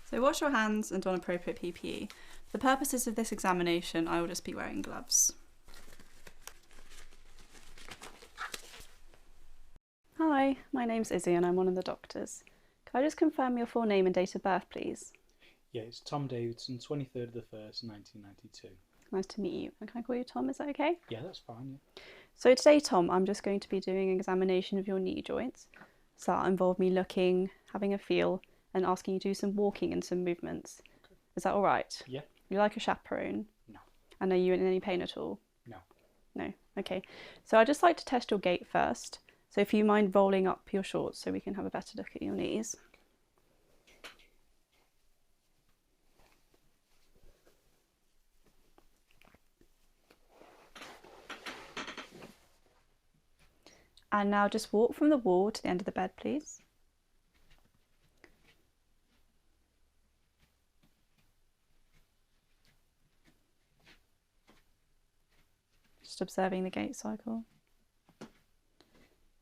So wash your hands and don appropriate PPE. For the purposes of this examination, I will just be wearing gloves. Hi, my name's Izzy and I'm one of the doctors. Can I just confirm your full name and date of birth, please? Yeah, it's Tom Davidson, 23rd of the 1st, 1992. Nice to meet you. And can I call you Tom, is that okay? Yeah, that's fine, yeah. So today, Tom, I'm just going to be doing an examination of your knee joints. So that'll involve me looking, having a feel, and asking you to do some walking and some movements. Okay. Is that all right? Yeah. You like a chaperone? No. And are you in any pain at all? No. No? Okay. So I'd just like to test your gait first. So if you mind rolling up your shorts so we can have a better look at your knees. And now just walk from the wall to the end of the bed, please. Just observing the gait cycle.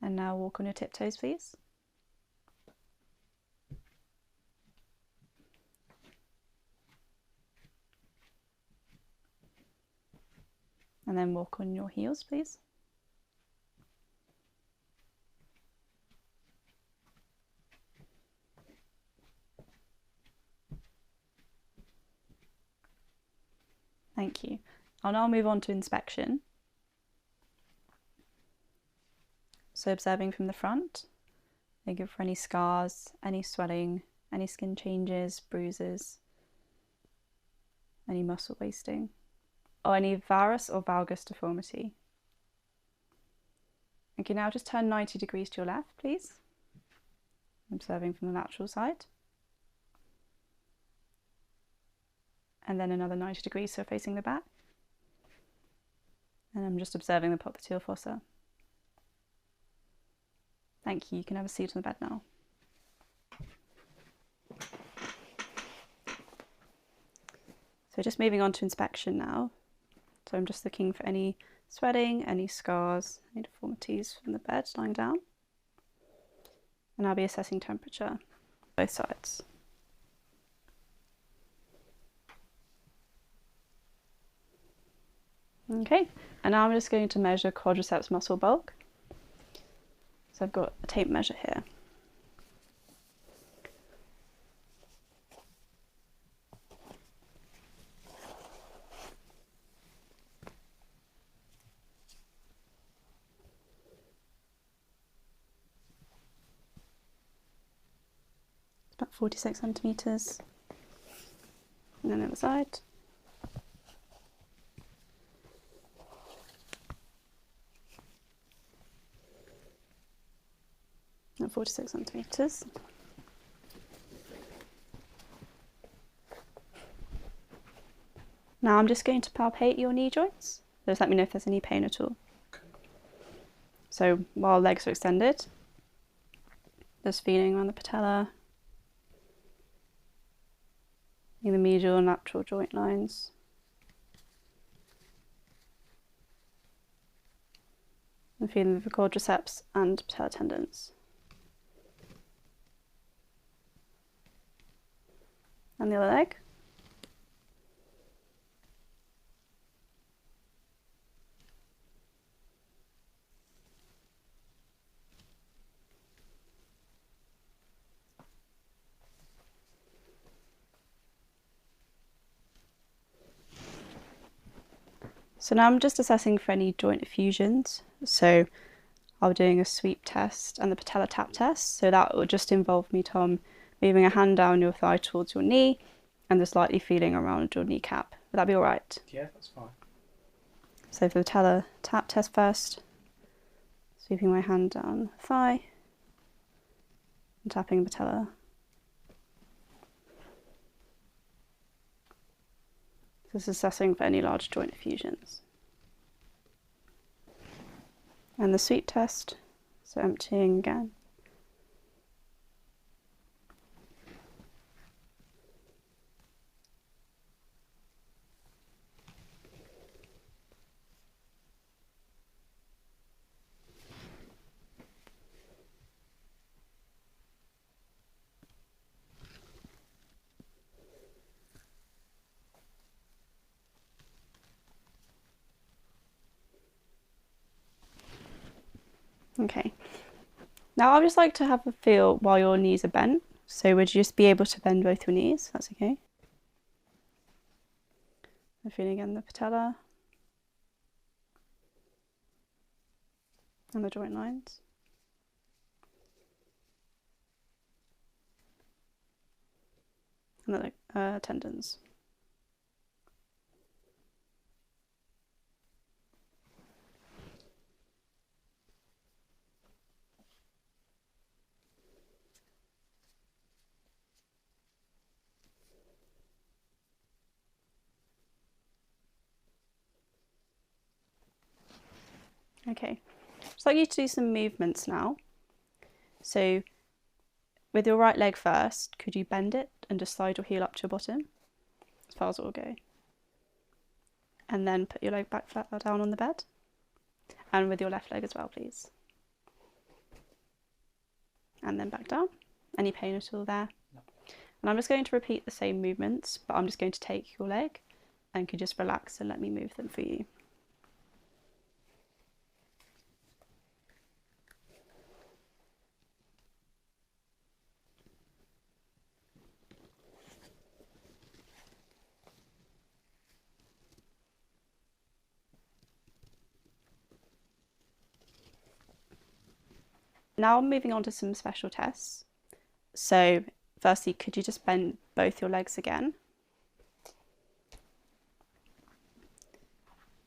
And now walk on your tiptoes, please. And then walk on your heels, please. Thank you. I'll now move on to inspection. So observing from the front, looking for any scars, any swelling, any skin changes, bruises, any muscle wasting, or any varus or valgus deformity. You can now just turn 90 degrees to your left, please. Observing from the lateral side. And then another 90 degrees, so facing the back. And I'm just observing the popliteal fossa. Thank you. You can have a seat on the bed now. So just moving on to inspection now. So I'm just looking for any swelling, any scars, any deformities from the bed lying down. And I'll be assessing temperature, both sides. Okay, and now I'm just going to measure quadriceps muscle bulk. So I've got a tape measure here. It's about 46 centimetres. And then the other side. At 46 centimetres. Now I'm just going to palpate your knee joints. Just let me know if there's any pain at all. Okay. So while legs are extended, just feeling around the patella, in the medial and lateral joint lines. And feeling the quadriceps and patellar tendons. And the other leg. So now I'm just assessing for any joint effusions. So I'll be doing a sweep test and the patella tap test. So that will just involve me, Tom, moving a hand down your thigh towards your knee and just lightly feeling around your kneecap. Would that be all right? Yeah, that's fine. So for the patella tap test first, sweeping my hand down the thigh and tapping the patella. This is assessing for any large joint effusions. And the sweep test, so emptying again. Okay. Now I'd just like to have a feel while your knees are bent. So would you just be able to bend both your knees? That's okay. I'm feeling again the patella and the joint lines. And the tendons. Okay, just like you to do some movements now. So with your right leg first, could you bend it and just slide your heel up to your bottom as far as it will go? And then put your leg back flat down on the bed. And with your left leg as well, please. And then back down. Any pain at all there? No. And I'm just going to repeat the same movements, but I'm just going to take your leg and could just relax and let me move them for you. Now I'm moving on to some special tests. So firstly, could you just bend both your legs again?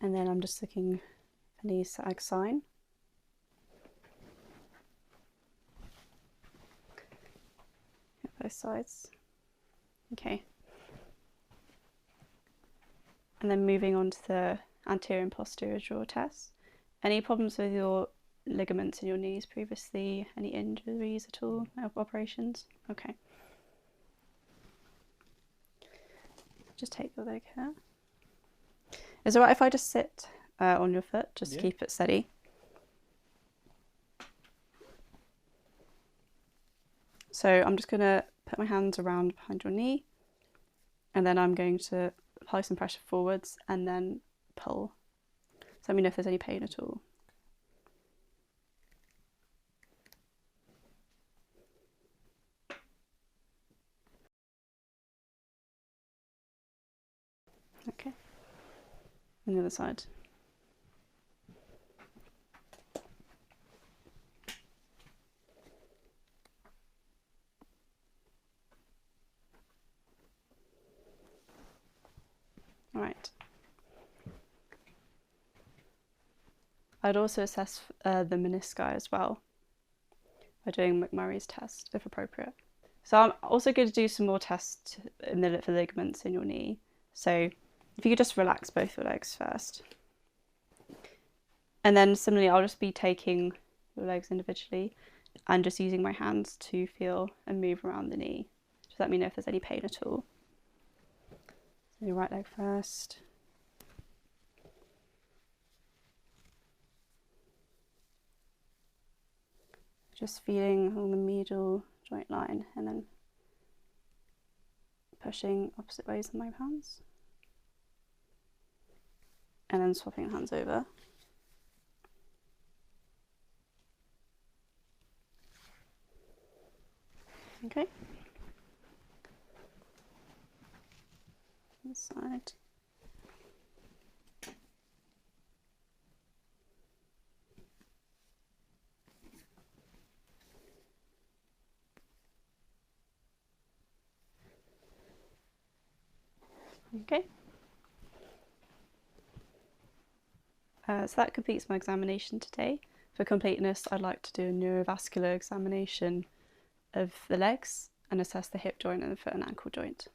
And then I'm just looking for knee sag sign. Both sides. Okay. And then moving on to the anterior and posterior jaw test. Any problems with your ligaments in your knees previously? Any injuries at all? Operations? Okay. Just take your leg here. Is it alright if I just sit on your foot? Just keep it steady. So I'm just going to put my hands around behind your knee, and then I'm going to apply some pressure forwards and then pull. So let me know if there's any pain at all. Okay. And the other side. All right. I'd also assess the menisci as well by doing McMurray's test if appropriate. So I'm also going to do some more tests for ligaments in your knee. So if you could just relax both your legs first. And then similarly, I'll just be taking your legs individually and just using my hands to feel and move around the knee. Just let me know if there's any pain at all. So your right leg first. Just feeling along the medial joint line and then pushing opposite ways with my hands. And then swapping hands over. Okay. This side. Okay. So that completes my examination today. For completeness, I'd like to do a neurovascular examination of the legs and assess the hip joint and the foot and ankle joint.